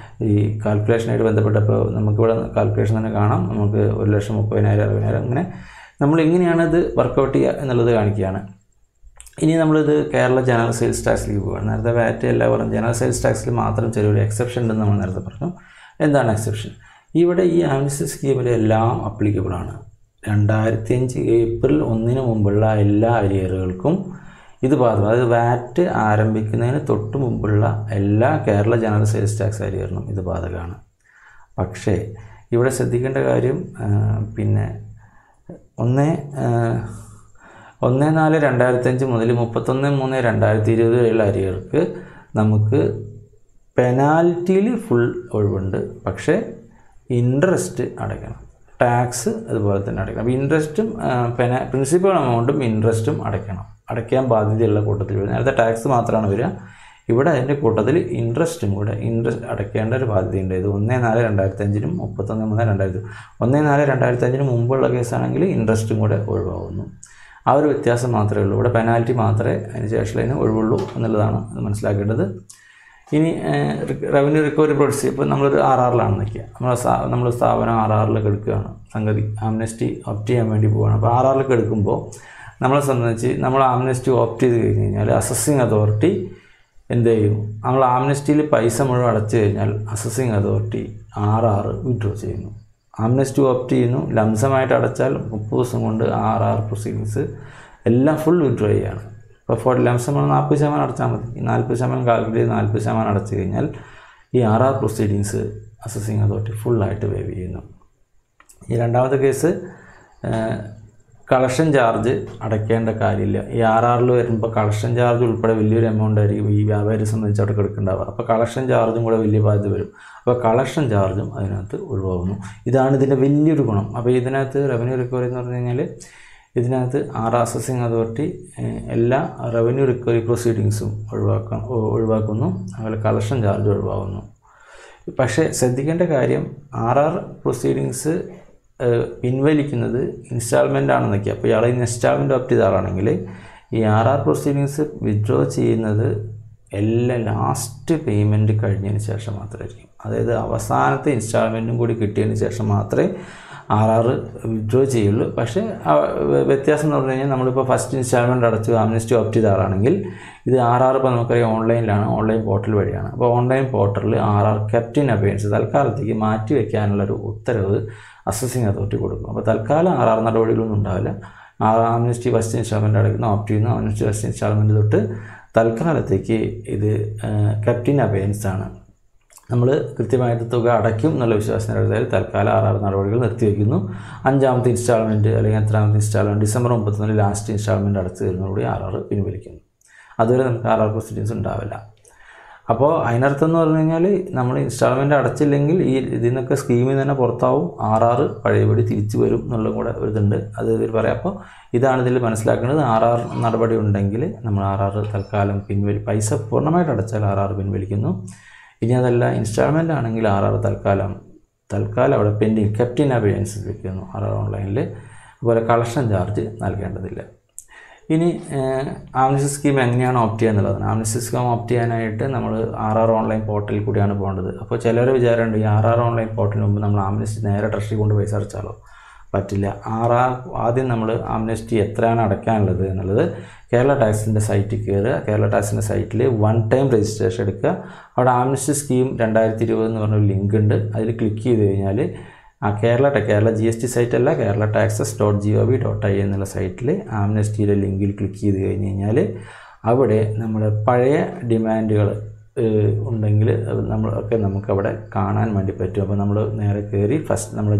ഈ കാൽക്കുലേഷനായിട്ട് ബന്ധപ്പെട്ടപ്പോൾ നമുക്കിവിടെ കാൽക്കുലേഷൻ തന്നെ കാണാം. നമുക്ക് 1,30,000 60,000 അങ്ങനെ നമ്മൾ എങ്ങനെയാണ് ഇത് വർക്കൗട്ട് ചെയ്യുക എന്നുള്ളത് കാണിക്കുകയാണ്. ഇനി നമ്മളിത് കേരള ജനറൽ സെയിൽസ് ടാക്സിലേക്ക് പോവുകയാണ്. നേരത്തെ വാറ്റ് എല്ലാം പറഞ്ഞു, ജനറൽ സെയിൽസ് ടാക്സിൽ മാത്രം ചെറിയൊരു എക്സെപ്ഷൻ ഉണ്ടെന്ന് നമ്മൾ നേരത്തെ പറഞ്ഞു. എന്താണ് എക്സെപ്ഷൻ? ഇവിടെ ഈ ആംനെസ്റ്റി സ്കീമിൽ എല്ലാം അപ്ലിക്കബിളാണ്. 2005 ഏപ്രിൽ 1 മുമ്പുള്ള എല്ലാ അരിയറുകൾക്കും ഇത് ബാധകം. അതായത് വാറ്റ് ആരംഭിക്കുന്നതിന് തൊട്ട് മുമ്പുള്ള എല്ലാ കേരള ജനറൽ സെയിൽസ് ടാക്സ് അരിയറിനും ഇത് ബാധകമാണ്. പക്ഷേ ഇവിടെ ശ്രദ്ധിക്കേണ്ട കാര്യം പിന്നെ 1/4/2005 മുതൽ 31/3/2020 വരെയുള്ള അരിയർക്ക് നമുക്ക് പെനാൽറ്റിയിൽ ഫുൾ ഒഴിവുണ്ട്. പക്ഷേ ഇൻട്രസ്റ്റ് അടയ്ക്കണം, ടാക്സ് അതുപോലെ തന്നെ അടയ്ക്കണം. അപ്പോൾ ഇൻട്രസ്റ്റും പ്രിൻസിപ്പൽ എമൗണ്ടും ഇൻട്രസ്റ്റും അടയ്ക്കാൻ ബാധ്യതയുള്ള കൂട്ടത്തിൽ വരും. നേരത്തെ ടാക്സ് മാത്രമാണ് വരിക, ഇവിടെ അതിൻ്റെ കൂട്ടത്തിൽ ഇൻട്രസ്റ്റും കൂടെ അടയ്ക്കേണ്ട ഒരു ബാധ്യതയുണ്ട്. ഇത് 1/4/2005 31/3/2000 1/4/2005 മുമ്പുള്ള കേസാണെങ്കിൽ ഇൻട്രസ്റ്റും കൂടെ ഒഴിവാകുന്നു. ആ ഒരു വ്യത്യാസം മാത്രമേ ഉള്ളൂ. ഇവിടെ പെനാൽറ്റി മാത്രമേ അതിന് ശേഷം ഒഴിവുള്ളൂ എന്നുള്ളതാണ് മനസ്സിലാക്കേണ്ടത്. ഇനി റവന്യൂ റിക്കവറി പ്രൊസീജിയർ ഇപ്പോൾ നമ്മളൊരു RRലാണ് നിൽക്കുക. നമ്മൾ സ്ഥാപനം RRലൊക്കെ എടുക്കുകയാണ്. സംഗതി ആംനെസ്റ്റി ഓപ്റ്റ് ചെയ്യാൻ വേണ്ടി പോവുകയാണ്. അപ്പോൾ RRലൊക്കെ എടുക്കുമ്പോൾ നമ്മളെ സംബന്ധിച്ച് നമ്മൾ ആംനെസ്റ്റി ഓപ്റ്റ് ചെയ്ത് കഴിഞ്ഞ് കഴിഞ്ഞാൽ അസസിങ് അതോറിറ്റി എന്ത് ചെയ്യും? നമ്മൾ ആംനെസ്റ്റിയിൽ പൈസ മുഴുവൻ അടച്ചു കഴിഞ്ഞാൽ അസസിങ് അതോറിറ്റി RR വിഡ്രോ ചെയ്യുന്നു. ആംനെസ്റ്റി ഓപ്റ്റ് ചെയ്യുന്നു, ലംസമായിട്ട് അടച്ചാൽ 30 ദിവസം കൊണ്ട് RR പ്രൊസീഡിങ്സ് എല്ലാം ഫുൾ വിഡ്രോ ചെയ്യുകയാണ്. അപ്പോൾ ലംസം 40% അടച്ചാൽ മതി. ഈ 40% കാൽക്കുലേറ്റ് ചെയ്ത് 40% അടച്ചു കഴിഞ്ഞാൽ ഈ RR പ്രൊസീഡിങ്സ് അസസിങ് അതോറിറ്റി ഫുള്ളായിട്ട് വേവ് ചെയ്യുന്നു. ഈ രണ്ടാമത്തെ കേസ് കളക്ഷൻ ചാർജ് അടയ്ക്കേണ്ട കാര്യമില്ല. ഈ RRൽ വരുമ്പോൾ കളക്ഷൻ ചാർജ് ഉൾപ്പെടെ വലിയൊരു എമൗണ്ട് ആയിരിക്കും ഈ വ്യാപാരിയെ സംബന്ധിച്ച് അവിടെ കിടക്കേണ്ടാവുക. അപ്പോൾ കളക്ഷൻ ചാർജും കൂടെ വലിയ ബാധ്യത വരും. അപ്പോൾ കളക്ഷൻ ചാർജും അതിനകത്ത് ഒഴിവാകുന്നു. ഇതാണ് ഇതിൻ്റെ വലിയൊരു ഗുണം. അപ്പോൾ ഇതിനകത്ത് റവന്യൂ റിക്കവറി എന്ന് പറഞ്ഞു കഴിഞ്ഞാൽ ഇതിനകത്ത് RR അസസിങ് അതോറിറ്റി എല്ലാ റവന്യൂ റിക്കവറി പ്രൊസീഡിങ്സും ഒഴിവാക്കുന്നു. അതുപോലെ കളക്ഷൻ ചാർജ് ഒഴിവാകുന്നു. പക്ഷേ ശ്രദ്ധിക്കേണ്ട കാര്യം RR പ്രൊസീഡിങ്സ് പിൻവലിക്കുന്നത് ഇൻസ്റ്റാൾമെൻ്റ് ആണെന്ന് വയ്ക്കുക. അപ്പോൾ ഇയാൾ ഇൻസ്റ്റാൾമെൻറ്റ് ഓപ്റ്റ് ചെയ്ത ആളാണെങ്കിൽ ഈ RR പ്രൊസീഡിങ്സ് വിഡ്രോ ചെയ്യുന്നത് എല്ലാ ലാസ്റ്റ് പേയ്മെൻറ്റ് കഴിഞ്ഞതിന് ശേഷം മാത്രമായിരിക്കും. അതായത് അവസാനത്തെ ഇൻസ്റ്റാൾമെൻറ്റും കൂടി കിട്ടിയതിന് ശേഷം മാത്രമേ RR വിഡ്രോ ചെയ്യുള്ളൂ. പക്ഷേ വ്യത്യാസം എന്ന് പറഞ്ഞു കഴിഞ്ഞാൽ നമ്മളിപ്പോൾ ഫസ്റ്റ് ഇൻസ്റ്റാൾമെൻറ്റ് അടച്ച് ആംനെസ്റ്റി ഓപ്റ്റ് ചെയ്ത ആളാണെങ്കിൽ ഇത് RR ഇപ്പോൾ നമുക്കറിയാം ഓൺലൈനിലാണ്, ഓൺലൈൻ പോർട്ടൽ വഴിയാണ്. അപ്പോൾ ഓൺലൈൻ പോർട്ടലിൽ RR കെപ്റ്റ് ഇൻ അബെയൻസ് തൽക്കാലത്തേക്ക് മാറ്റി വയ്ക്കാനുള്ളൊരു ഉത്തരവ് അസസിങ് അതോറിറ്റി കൊടുക്കും. അപ്പോൾ തൽക്കാലം RR നടപടികളൊന്നും ഉണ്ടാവില്ല. ആംനെസ്റ്റി ഫസ്റ്റ് ഇൻസ്റ്റാൾമെൻറ്റ് അടയ്ക്കുന്ന ഓപ്റ്റ് ചെയ്യുന്ന ആംനെസ്റ്റി ഫസ്റ്റ് ഇൻസ്റ്റാൾമെൻറ്റ് തൊട്ട് തൽക്കാലത്തേക്ക് ഇത് കെപ്റ്റ് ഇൻ അബെയൻസ് ആണ്. നമ്മൾ കൃത്യമായിട്ട് തുക അടയ്ക്കും എന്നുള്ള വിശ്വാസത്തിൻ്റെ തൽക്കാലം RR നടപടികൾ നിർത്തിവെക്കുന്നു. 5ാമത്തെ ഇൻസ്റ്റാൾമെൻറ്റ് അല്ലെങ്കിൽ എത്രാമത്തെ ഇൻസ്റ്റാൾമെൻറ്റ് ഡിസംബർ 31 ലാസ്റ്റ് ഇൻസ്റ്റാൾമെൻറ്റ് അടച്ചു തരുന്നതോടുകൂടി RR പിൻവലിക്കുന്നു. അതുവരെ നമുക്ക് RR പ്രൊസീഡിങ്സ് ഉണ്ടാവില്ല. അപ്പോൾ അതിനർത്ഥം എന്ന് പറഞ്ഞു കഴിഞ്ഞാൽ നമ്മൾ ഇൻസ്റ്റാൾമെൻറ്റ് അടച്ചില്ലെങ്കിൽ ഈ ഇതിൽ നിന്നൊക്കെ സ്കീമിൽ തന്നെ പുറത്താവും, RR പഴയപടി തിരിച്ചു വരും എന്നുള്ളതും കൂടെ ഒരിതുണ്ട്. അത് ഇവർ പറയാം. അപ്പോൾ ഇതാണ് ഇതിൽ മനസ്സിലാക്കേണ്ടത്. RR നടപടി ഉണ്ടെങ്കിൽ നമ്മൾ RR തൽക്കാലം പൈസ പൂർണ്ണമായിട്ട് അടച്ചാൽ RR പിൻവലിക്കുന്നു. ഇനി അതല്ല ഇൻസ്റ്റാൾമെൻ്റ് ആണെങ്കിൽ RR തൽക്കാലം അവിടെ പെൻഡിങ് കെപ്റ്റ് ഇൻ അബെയൻസ് വയ്ക്കുന്നു RR ഓൺലൈനിൽ. അതുപോലെ കളക്ഷൻ ചാർജ് നൽകേണ്ടതില്ല. ഇനി ആംനെസ്റ്റി സ്കീം എങ്ങനെയാണ് ഓപ്റ്റ് ചെയ്യുക എന്നുള്ളതാണ്. ആംനെസ്റ്റി സ്കീം ഓപ്റ്റ് ചെയ്യാനായിട്ട് നമ്മൾ RR ഓൺലൈൻ പോർട്ടലിൽ കൂടിയാണ് പോകേണ്ടത്. അപ്പോൾ ചിലർ വിചാരമുണ്ട് ഈ RR ഓൺലൈൻ പോർട്ടലിന് മുമ്പ് നമ്മൾ ആംനെസ്റ്റി നേരെ ട്രഷറി കൊണ്ട് പൈസ അടച്ചാലോ? പറ്റില്ല. ആദ്യം നമ്മൾ ആംനെസ്റ്റി എത്രയാണ് അടയ്ക്കാനുള്ളത് എന്നുള്ളത് കേരള ടാക്സിൻ്റെ സൈറ്റിൽ കയറുക. കേരള ടാക്സിൻ്റെ സൈറ്റിൽ 1 ടൈം രജിസ്ട്രേഷൻ എടുക്കുക. അവിടെ ആംനെസ്റ്റി സ്കീം 2020 എന്ന് പറഞ്ഞൊരു ലിങ്ക് ഉണ്ട്. അതിൽ ക്ലിക്ക് ചെയ്ത് കഴിഞ്ഞാൽ കേരള GST സൈറ്റല്ല, kerala.taxes.gov.in എന്നുള്ള സൈറ്റിൽ ആംനസ്റ്റിയിലെ ലിങ്കിൽ ക്ലിക്ക് ചെയ്ത് കഴിഞ്ഞ് കഴിഞ്ഞാൽ അവിടെ നമ്മുടെ പഴയ ഡിമാൻഡുകൾ ഉണ്ടെങ്കിൽ നമുക്കവിടെ കാണാൻ വേണ്ടി പറ്റും. അപ്പോൾ നമ്മൾ നേരെ കയറി ഫസ്റ്റ് നമ്മൾ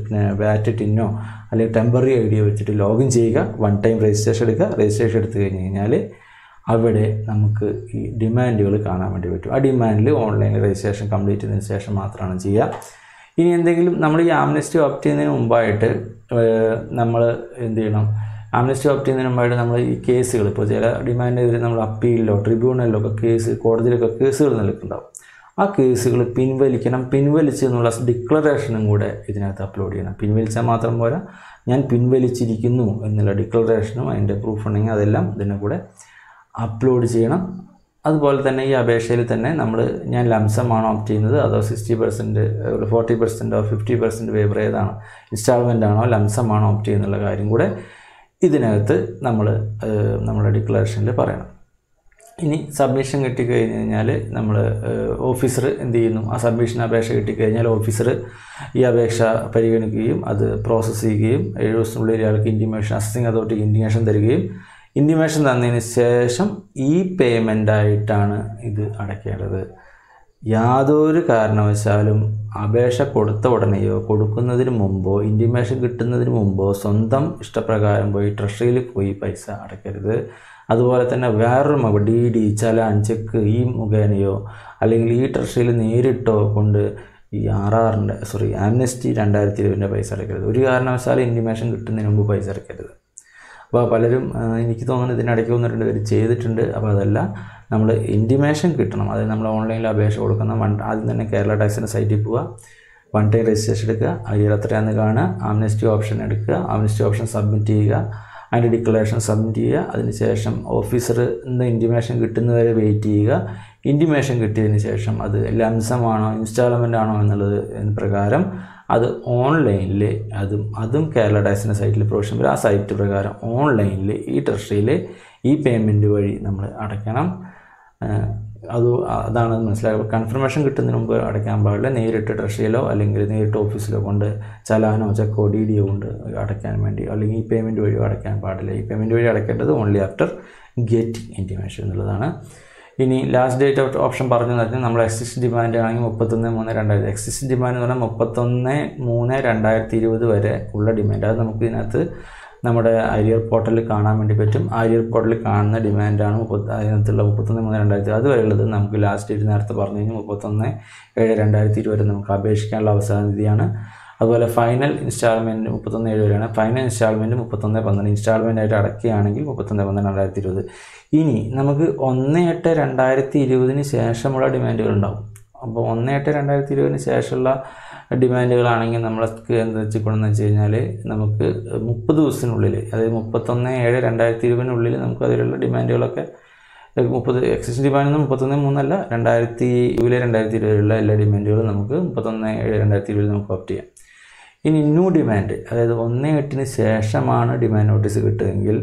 പിന്നെ വാറ്റ് ടിന്നോ അല്ലെങ്കിൽ ടെമ്പററി ഐഡിയ വെച്ചിട്ട് ലോഗിൻ ചെയ്യുക, വൺ ടൈം രജിസ്ട്രേഷൻ എടുക്കുക. രജിസ്ട്രേഷൻ എടുത്തു കഴിഞ്ഞ് കഴിഞ്ഞാൽ അവിടെ നമുക്ക് ഈ ഡിമാൻഡുകൾ കാണാൻ വേണ്ടി പറ്റും. ആ ഡിമാൻഡിൽ ഓൺലൈൻ രജിസ്ട്രേഷൻ കംപ്ലീറ്റ് ചെയ്തതിന് ശേഷം മാത്രമാണ് ചെയ്യുക. ഇനി എന്തെങ്കിലും നമ്മൾ ഈ ആംനസ്റ്റി ഓപ്റ്റ് ചെയ്യുന്നതിന് മുമ്പായിട്ട് നമ്മൾ എന്ത് ചെയ്യണം? ആംനസ്റ്റി ഓപ്റ്റ് ചെയ്യുന്നതിന് മുമ്പായിട്ട് നമ്മൾ ഈ കേസുകൾ, ഇപ്പോൾ ചില ഡിമാൻഡെതിരെ നമ്മൾ അപ്പീലിലോ ട്രിബ്യൂണലിലോ ഒക്കെ കോടതിയിലൊക്കെ കേസുകൾ നിൽക്കുന്നുണ്ടാവും. ആ കേസുകൾ പിൻവലിക്കണം. പിൻവലിച്ച് എന്നുള്ള ഡിക്ലറേഷനും കൂടെ ഇതിനകത്ത് അപ്ലോഡ് ചെയ്യണം. പിൻവലിച്ചാൽ മാത്രം പോരാ, ഞാൻ പിൻവലിച്ചിരിക്കുന്നു എന്നുള്ള ഡിക്ലറേഷനും അതിൻ്റെ പ്രൂഫ് ഉണ്ടെങ്കിൽ അതെല്ലാം ഇതിനെ കൂടെ അപ്ലോഡ് ചെയ്യണം. അതുപോലെ തന്നെ ഈ അപേക്ഷയിൽ തന്നെ ഞാൻ ലംസമാണോ ഓപ്റ്റ് ചെയ്യുന്നത്, അതോ 60%, 40%, 50% വേവർ ഏതാണ്, ഇൻസ്റ്റാൾമെൻ്റ് ആണോ ലംസമാണോ ഓപ്റ്റ് ചെയ്യുന്നുള്ള കാര്യം കൂടെ ഇതിനകത്ത് നമ്മുടെ ഡിക്ലറേഷനിൽ പറയണം. ഇനി സബ്മിഷൻ കിട്ടിക്കഴിഞ്ഞ് കഴിഞ്ഞാൽ ഓഫീസർ എന്ത് ചെയ്യുന്നു? ആ സബ്മിഷൻ അപേക്ഷ കിട്ടിക്കഴിഞ്ഞാൽ ഓഫീസർ ഈ അപേക്ഷ പരിഗണിക്കുകയും അത് പ്രോസസ്സ് ചെയ്യുകയും 7 ദിവസത്തിനുള്ളിൽ ഇയാൾക്ക് അസസിംഗ് അതോറിറ്റിക്ക് ഇൻറ്റിമേഷൻ തരികയും ഇൻറ്റിമേഷൻ തന്നതിന് ശേഷം ഈ പേയ്മെൻ്റായിട്ടാണ് ഇത് അടയ്ക്കേണ്ടത്. യാതൊരു കാരണവശാലും അപേക്ഷ കൊടുത്ത ഉടനെയോ കൊടുക്കുന്നതിന് മുമ്പോ ഇൻറ്റിമേഷൻ കിട്ടുന്നതിന് മുമ്പോ സ്വന്തം ഇഷ്ടപ്രകാരം പോയി ട്രഷറിയിൽ പോയി പൈസ അടയ്ക്കരുത്. അതുപോലെ തന്നെ വേറൊരു DD, ചലാൻ, ചെക്ക് ഈ മുഖേനയോ അല്ലെങ്കിൽ ഈ ട്രഷറിയിൽ നേരിട്ടോ കൊണ്ട് ഈ ആംനസ്റ്റി 2020 പൈസ അടയ്ക്കരുത്. ഒരു കാരണവശാലും ഇൻറ്റിമേഷൻ കിട്ടുന്നതിന് മുമ്പ് പൈസ അടയ്ക്കരുത്. അപ്പോൾ പലരും എനിക്ക് തോന്നുന്നു ഇതിനിടയ്ക്ക് 1-2 പേര് ചെയ്തിട്ടുണ്ട്. അപ്പോൾ അതല്ല, നമ്മൾ ഇൻറ്റിമേഷൻ കിട്ടണം. അതായത് നമ്മൾ ഓൺലൈനിൽ അപേക്ഷ കൊടുക്കുന്ന ആദ്യം തന്നെ കേരള ടാക്സിൻ്റെ സൈറ്റിൽ പോവുക, വൺ ടൈം രജിസ്ട്രേഷൻ എടുക്കുക, അതിൽ എത്രയാണെന്ന് കാണുക, ആംനസ്റ്റി ഓപ്ഷൻ എടുക്കുക, ആംനസ്റ്റി ഓപ്ഷൻ സബ്മിറ്റ് ചെയ്യുക, അതിൻ്റെ ഡിക്ലറേഷൻ സബ്മിറ്റ് ചെയ്യുക. അതിനുശേഷം ഓഫീസർ ഇൻറ്റിമേഷൻ കിട്ടുന്നവരെ വെയിറ്റ് ചെയ്യുക. ഇൻറ്റിമേഷൻ കിട്ടിയതിന് ശേഷം അത് ലംസമാണോ ഇൻസ്റ്റാൾമെൻ്റ് ആണോ എന്നുള്ളത് പ്രകാരം അത് ഓൺലൈനിൽ അതും കേരള ടാക്സിൻ്റെ സൈറ്റിൽ പ്രൊവിഷൻ വരും. ആ സൈറ്റ് പ്രകാരം ഓൺലൈനിൽ ഈ ട്രഷറിയിൽ ഈ പേയ്മെൻറ്റ് വഴി നമ്മൾ അടയ്ക്കണം. അതാണ് മനസ്സിലാക്കുക. കൺഫർമേഷൻ കിട്ടുന്നതിന് മുമ്പ് അടയ്ക്കാൻ പാടില്ല. നേരിട്ട് ട്രഷറിയിലോ അല്ലെങ്കിൽ നേരിട്ട് ഓഫീസിലോ കൊണ്ട് ചലാനോ ചെക്കോ DD കൊണ്ട് അടയ്ക്കാൻ വേണ്ടി, അല്ലെങ്കിൽ ഈ പേയ്മെൻറ്റ് വഴിയോ അടയ്ക്കാൻ പാടില്ല. ഈ പേയ്മെൻറ്റ് വഴി അടയ്ക്കേണ്ടത് ഓൺലി ആഫ്റ്റർ ഗെറ്റിംഗ് ഇൻറ്റിമേഷൻ എന്നുള്ളതാണ്. ഇനി ലാസ്റ്റ് ഡേറ്റ് ഓഫ് ഓപ്ഷൻ പറഞ്ഞു പറഞ്ഞാൽ നമ്മൾ എക്സിസ്റ്റ് ഡിമാൻഡ് ആണെങ്കിൽ 31/3/2020. എക്സിസ്റ്റ് ഡിമാൻഡ് എന്ന് പറഞ്ഞാൽ 31/3/2020 വരെ ഉള്ള ഡിമാൻഡ്. അത് നമുക്ക് ഇതിനകത്ത് നമ്മുടെ അരിയർ പോർട്ടലിൽ കാണാൻ വേണ്ടി പറ്റും. അരിയർ പോർട്ടലിൽ കാണുന്ന ഡിമാൻഡാണ് അതിനകത്തുള്ള 31/3/2020. അതുവരെയുള്ളത് നമുക്ക് ലാസ്റ്റ് ഡേറ്റ് നേരത്തെ പറഞ്ഞു കഴിഞ്ഞാൽ 31/7/2020 വരെ നമുക്ക് അപേക്ഷിക്കാനുള്ള അവസാന തീയതിയാണ്. അതുപോലെ ഫൈനൽ ഇൻസ്റ്റാൾമെൻറ്റ് 31/7 വരെയാണ്. ഫൈനൽ ഇൻസ്റ്റാൾമെൻറ്റ് 31/12 ഇൻസ്റ്റാൾമെൻ്റ് ആയിട്ട് അടയ്ക്കുകയാണെങ്കിൽ 31/12/2020. ഇനി നമുക്ക് 1/8/2020 ശേഷമുള്ള ഡിമാൻഡുകൾ ഉണ്ടാവും. അപ്പോൾ 1/8/2020 ശേഷമുള്ള ഡിമാൻഡുകളാണെങ്കിൽ നമ്മൾക്ക് എന്താ വെച്ചിക്കൊണ്ടെന്ന് വെച്ച് കഴിഞ്ഞാൽ നമുക്ക് 30 ദിവസത്തിനുള്ളിൽ, അതായത് 31/7/2020 നമുക്ക് അതിലുള്ള ഡിമാൻഡുകളൊക്കെ 30 എക്സിസ്റ്റ് ഡിമാൻഡൊന്നും 31/3 അല്ല, 2020 എല്ലാ ഡിമാൻഡുകളും നമുക്ക് 31/7/2020 നമുക്ക് ഓപ്റ്റ് ചെയ്യാം. ഇനി ന്യൂ ഡിമാൻഡ്, അതായത് 1/8 ശേഷമാണ് ഡിമാൻഡ് നോട്ടീസ് കിട്ടുമെങ്കിൽ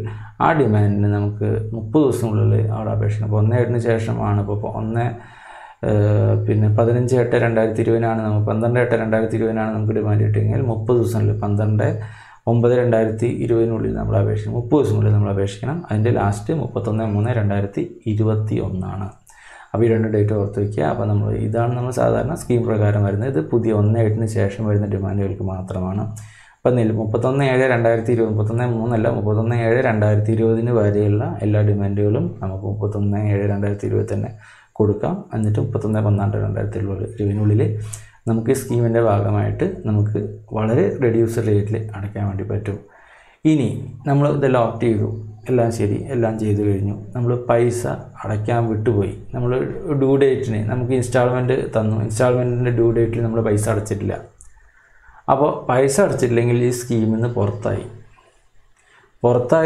ആ ഡിമാൻഡിന് നമുക്ക് 30 ദിവസത്തിനുള്ളിൽ അവിടെ അപേക്ഷിക്കണം. അപ്പോൾ 1/8 ശേഷമാണ് ഇപ്പോൾ 15/8/2020 നമുക്ക് 12/8/2020 നമുക്ക് ഡിമാൻഡ് കിട്ടിയെങ്കിൽ 30 ദിവസത്തിനുള്ളിൽ 12/9/2020 നമ്മൾ അപേക്ഷിക്കണം. 30 ദിവസത്തിനുള്ളിൽ നമ്മൾ അപേക്ഷിക്കണം. അതിൻ്റെ ലാസ്റ്റ് 31/3/2021. അപ്പോൾ ഈ 2 ഡേറ്റ് ഓർത്ത് വയ്ക്കുക. അപ്പോൾ ഇതാണ് നമ്മൾ സാധാരണ സ്കീം പ്രകാരം വരുന്നത്. ഇത് പുതിയ 1/8 ശേഷം വരുന്ന ഡിമാൻഡുകൾക്ക് മാത്രമാണ്. അപ്പം 31/7/2020, 31/3 അല്ല, 31/7/2020 വരെയുള്ള എല്ലാ ഡിമാൻഡുകളും നമുക്ക് 31/7/2020 തന്നെ കൊടുക്കാം. എന്നിട്ട് 31/12/2020 നമുക്ക് ഈ സ്കീമിൻ്റെ ഭാഗമായിട്ട് നമുക്ക് വളരെ റെഡ്യൂസ്ഡ് റേറ്റിൽ അടയ്ക്കാൻ വേണ്ടി പറ്റും. ഇനി നമ്മൾ ഇതെല്ലാം ഓപ്റ്റ് ചെയ്തു, എല്ലാം ശരി, എല്ലാം ചെയ്തു കഴിഞ്ഞു, നമ്മൾ പൈസ അടയ്ക്കാൻ വിട്ടുപോയി. നമ്മൾ ഡ്യൂ ഡേറ്റിന് നമുക്ക് ഇൻസ്റ്റാൾമെൻറ്റ് തന്നു, ഇൻസ്റ്റാൾമെൻറ്റിൻ്റെ ഡ്യൂ ഡേറ്റിൽ നമ്മൾ പൈസ അടച്ചിട്ടില്ല. അപ്പോൾ പൈസ അടച്ചിട്ടില്ലെങ്കിൽ ഈ സ്കീമിൽ നിന്ന് പുറത്തായി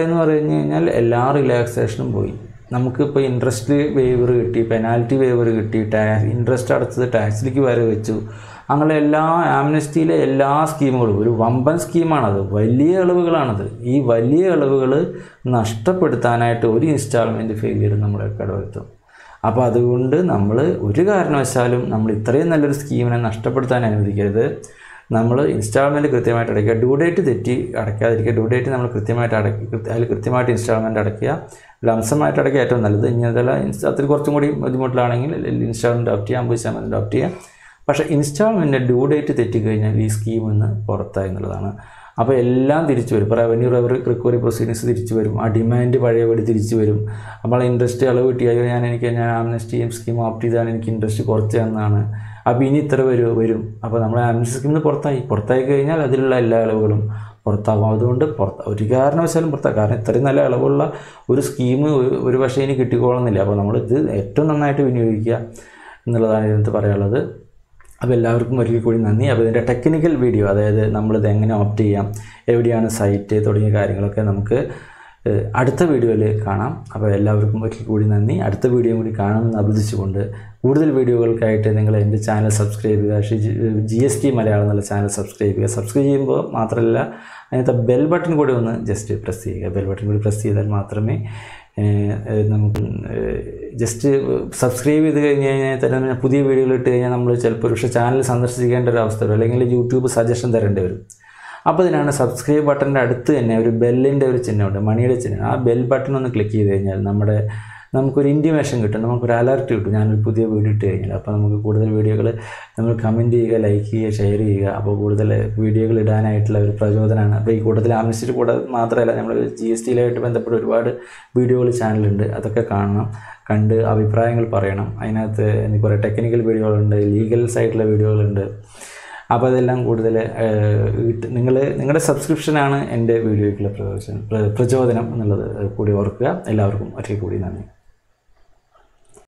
എന്ന് പറഞ്ഞു കഴിഞ്ഞാൽ എല്ലാ റിലാക്സേഷനും പോയി. നമുക്കിപ്പോൾ ഇൻട്രസ്റ്റ് വേവർ കിട്ടി, പെനാൽറ്റി വേവർ കിട്ടി, ഇൻട്രസ്റ്റ് അടച്ചത് ടാക്സിലേക്ക് വരെ വെച്ചു. അങ്ങനെ എല്ലാ ആംനസ്റ്റിയിലെ എല്ലാ സ്കീമുകളും ഒരു വമ്പൻ സ്കീമാണത്, വലിയ ഇളവുകളാണത്. ഈ വലിയ ഇളവുകൾ നഷ്ടപ്പെടുത്താനായിട്ട് ഒരു ഇൻസ്റ്റാൾമെൻറ്റ് ഫെയിലിയർ നമ്മളെ കടവരുത്തും. അപ്പോൾ അതുകൊണ്ട് നമ്മൾ ഒരു കാരണവശാലും നമ്മൾ ഇത്രയും നല്ലൊരു സ്കീമിനെ നഷ്ടപ്പെടുത്താൻ അനുവദിക്കരുത്. നമ്മൾ ഇൻസ്റ്റാൾമെൻറ്റ് കൃത്യമായിട്ട് അടയ്ക്കുക, ഡ്യൂ ഡേറ്റ് തെറ്റി അടയ്ക്കാതിരിക്കുക. ഡ്യൂ ഡേറ്റ് നമ്മൾ കൃത്യമായിട്ട് അതിൽ കൃത്യമായിട്ട് ഇൻസ്റ്റാൾമെൻറ്റ് അടയ്ക്കുക. ലംസമായിട്ട് അടയ്ക്കുക ഏറ്റവും നല്ലത്. ഇനി അതല്ല അതിൽ കുറച്ചും കൂടി ബുദ്ധിമുട്ടിലാണെങ്കിൽ ഇൻസ്റ്റാൾമെൻറ്റ് ഓപ്റ്റ് ചെയ്യുക, 50% ഓപ്റ്റ് ചെയ്യുക. പക്ഷേ ഇൻസ്റ്റാൾമെൻറ്റ് ഡ്യൂ ഡേറ്റ് തെറ്റിക്കഴിഞ്ഞാൽ ഈ സ്കീമിൽ നിന്ന് പുറത്തായി എന്നുള്ളതാണ്. അപ്പോൾ എല്ലാം തിരിച്ചു വരും. ഇപ്പോൾ റവന്യൂ റിക്കവറി പ്രൊസീഡിങ്സ് തിരിച്ചു വരും, ആ ഡിമാൻഡ് പഴയപടി തിരിച്ചു വരും. നമ്മൾ ഇൻട്രസ്റ്റ് അളവ് കിട്ടിയാൽ ഞാൻ ആംനസ്റ്റി സ്കീം ഓപ്റ്റ് ചെയ്താണ് എനിക്ക് ഇൻട്രസ്റ്റ് കുറച്ച് തന്നാണ്, അപ്പോൾ ഇനി ഇത്ര വരും. അപ്പോൾ നമ്മൾ ആംനസ്റ്റി സ്കീമിൽ നിന്ന് പുറത്തായി കഴിഞ്ഞാൽ അതിലുള്ള എല്ലാ ഇളവുകളും പുറത്താകും. അതുകൊണ്ട് ഒരു കാരണവശാലും പുറത്താകും. കാരണം ഇത്രയും നല്ല ഇളവുള്ള ഒരു സ്കീം ഒരു പക്ഷേ ഇനി കിട്ടിക്കോളുന്നില്ല. അപ്പോൾ നമ്മളിത് ഏറ്റവും നന്നായിട്ട് വിനിയോഗിക്കുക എന്നുള്ളതാണ് ഇതിനകത്ത് പറയാനുള്ളത്. അപ്പോൾ എല്ലാവർക്കും ഒരിക്കൽ കൂടി നന്ദി. അപ്പോൾ ഇതിൻ്റെ ടെക്നിക്കൽ വീഡിയോ, അതായത് നമ്മളിത് എങ്ങനെ ഓപ്റ്റ് ചെയ്യാം, എവിടെയാണ് സൈറ്റ് തുടങ്ങിയ കാര്യങ്ങളൊക്കെ നമുക്ക് അടുത്ത വീഡിയോയിൽ കാണാം. അപ്പോൾ എല്ലാവർക്കും ഒരിക്കൽ കൂടി നന്ദി. അടുത്ത വീഡിയോ കൂടി കാണുമെന്ന് അഭ്യർത്ഥിച്ചുകൊണ്ട് കൂടുതൽ വീഡിയോകൾക്കായിട്ട് നിങ്ങൾ എൻ്റെ ചാനൽ സബ്സ്ക്രൈബ് ചെയ്യുക. GST മലയാളം എന്നുള്ള ചാനൽ സബ്സ്ക്രൈബ് ചെയ്യുക. സബ്സ്ക്രൈബ് ചെയ്യുമ്പോൾ മാത്രമല്ല അതിനകത്ത് ബെൽ ബട്ടൺ കൂടി ഒന്ന് ജസ്റ്റ് പ്രസ് ചെയ്യുക. ബെൽ ബട്ടൺ കൂടി പ്രസ് ചെയ്താൽ മാത്രമേ നമുക്ക് ജസ്റ്റ് സബ്സ്ക്രൈബ് ചെയ്ത് കഴിഞ്ഞ് കഴിഞ്ഞാൽ തന്നെ പുതിയ വീഡിയോകൾ ഇട്ട് കഴിഞ്ഞാൽ നമ്മൾ ചിലപ്പോൾ പക്ഷേ ചാനൽ സന്ദർശിക്കേണ്ട ഒരു അവസ്ഥ വരും, അല്ലെങ്കിൽ യൂട്യൂബ് സജഷൻ തരേണ്ടി വരും. അപ്പോൾ ഇതിനാണ് സബ്സ്ക്രൈബ് ബട്ടൻ്റെ അടുത്ത് തന്നെ ഒരു ബെല്ലിൻ്റെ ഒരു ചിഹ്നമുണ്ട്, മണിയുടെ ചിഹ്നം. ആ ബെൽ ബട്ടൺ ഒന്ന് ക്ലിക്ക് ചെയ്ത് കഴിഞ്ഞാൽ നമുക്കൊരു ഇൻറ്റിമേഷൻ കിട്ടും, നമുക്കൊരു അലർട്ട് കിട്ടും ഞാനൊരു പുതിയ വീഡിയോ ഇട്ട് കഴിഞ്ഞാൽ. അപ്പോൾ നമുക്ക് കൂടുതൽ വീഡിയോകൾ നമ്മൾ കമൻറ്റ് ചെയ്യുക, ലൈക്ക് ചെയ്യുക, ഷെയർ ചെയ്യുക. അപ്പോൾ കൂടുതൽ വീഡിയോകൾ ഇടാനായിട്ടുള്ള ഒരു പ്രചോദനമാണ്. അപ്പോൾ ഈ കൂട്ടത്തിൽ ആംനസ്റ്റി കൂടെ മാത്രമല്ല, നമ്മൾ GSTയിലായിട്ട് ബന്ധപ്പെട്ട് ഒരുപാട് വീഡിയോകൾ ചാനലുണ്ട്, അതൊക്കെ കണ്ട് അഭിപ്രായങ്ങൾ പറയണം. അതിനകത്ത് കുറേ ടെക്നിക്കൽ വീഡിയോകളുണ്ട്, ലീഗൽ സൈഡിലുള്ള വീഡിയോകളുണ്ട്. അപ്പോൾ അതെല്ലാം കൂടുതൽ നിങ്ങളുടെ സബ്സ്ക്രിപ്ഷനാണ് എൻ്റെ വീഡിയോയ്ക്കുള്ള പ്രചോദനം എന്നുള്ളത് കൂടി ഓർക്കുക. എല്ലാവർക്കും ഒരിക്കൽ കൂടി നന്ദി.